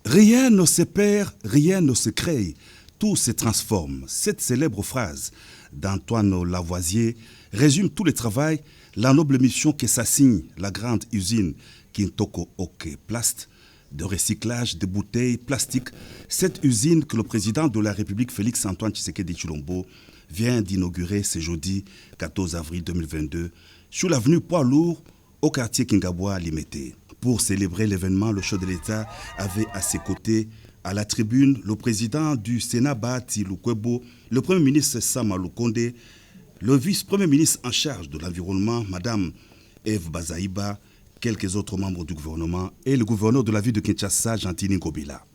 Rien ne se perd, rien ne se crée, tout se transforme. Cette célèbre phrase d'Antoine Lavoisier résume tout le travail, la noble mission que s'assigne la grande usine Kintoko Ok Plast de recyclage de bouteilles plastiques. Cette usine que le président de la République, Félix Antoine Tshisekedi Tshilombo, vient d'inaugurer ce jeudi 14 avril 2022 sur l'avenue Poids-Lourd au quartier Kingabwa Limité. Pour célébrer l'événement, le chef de l'État avait à ses côtés, à la tribune, le président du Sénat Bahati Lukwebo, le premier ministre Sama Lukonde, le vice-premier ministre en charge de l'environnement, Madame Eve Bazaïba, quelques autres membres du gouvernement et le gouverneur de la ville de Kinshasa, Gentini Ngobila.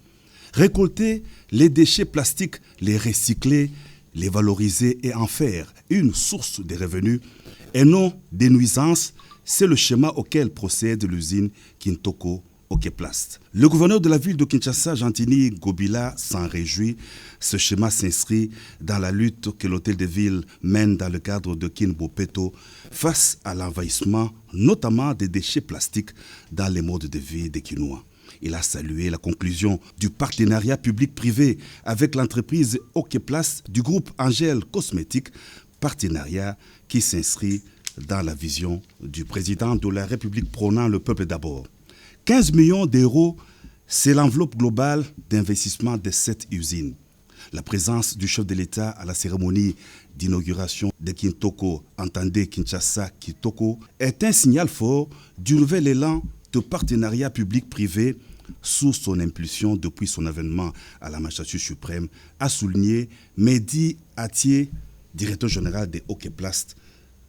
Récolter les déchets plastiques, les recycler, les valoriser et en faire une source de revenus et non des nuisances, c'est le schéma auquel procède l'usine Kintoko Ok Plast. Le gouverneur de la ville de Kinshasa, Gentini Ngobila, s'en réjouit. Ce schéma s'inscrit dans la lutte que l'hôtel de ville mène dans le cadre de Kinbopeto face à l'envahissement, notamment des déchets plastiques dans les modes de vie des Kinois. Il a salué la conclusion du partenariat public-privé avec l'entreprise Ok Plast du groupe Angel Cosmétique, partenariat qui s'inscrit dans la vision du président de la République prônant le peuple d'abord. 15 millions d'euros, c'est l'enveloppe globale d'investissement de cette usine. La présence du chef de l'État à la cérémonie d'inauguration de Kintoko, entendez Kinshasa Kintoko, est un signal fort du nouvel élan de partenariat public-privé sous son impulsion depuis son avènement à la magistrature suprême, a souligné Mehdi Atié, directeur général de Ok Plast,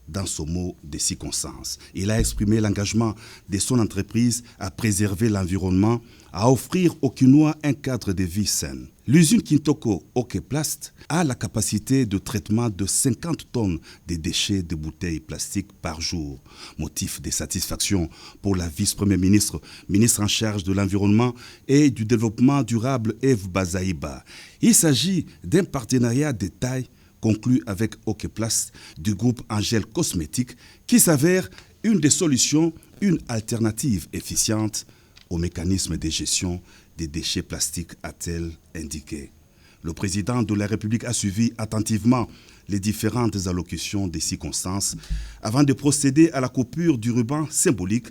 dans son mot de circonstance. Il a exprimé l'engagement de son entreprise à préserver l'environnement, à offrir aux Kinois un cadre de vie sain. L'usine Kintoko Ok Plast a la capacité de traitement de 50 tonnes de déchets de bouteilles plastiques par jour. Motif de satisfaction pour la vice-première ministre, ministre en charge de l'environnement et du développement durable Eve Bazaïba. Il s'agit d'un partenariat de taille conclu avec Ok Plast du groupe Angel Cosmétique qui s'avère une des solutions, une alternative efficiente au mécanisme de gestion des déchets plastiques, a-t-elle indiqué. Le président de la République a suivi attentivement les différentes allocutions des circonstances avant de procéder à la coupure du ruban symbolique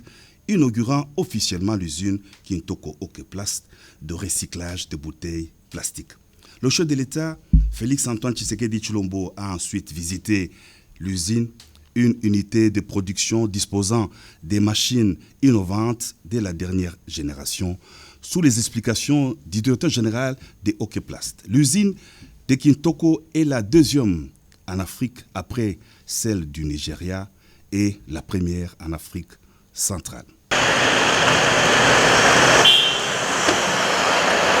inaugurant officiellement l'usine Kintoko Ok Plast de recyclage de bouteilles plastiques. Le chef de l'État, Félix Antoine Tshisekedi Tshilombo, a ensuite visité l'usine, une unité de production disposant des machines innovantes de la dernière génération, sous les explications du directeur général de Ok Plast. L'usine de Kintoko est la deuxième en Afrique après celle du Nigeria et la première en Afrique centrale.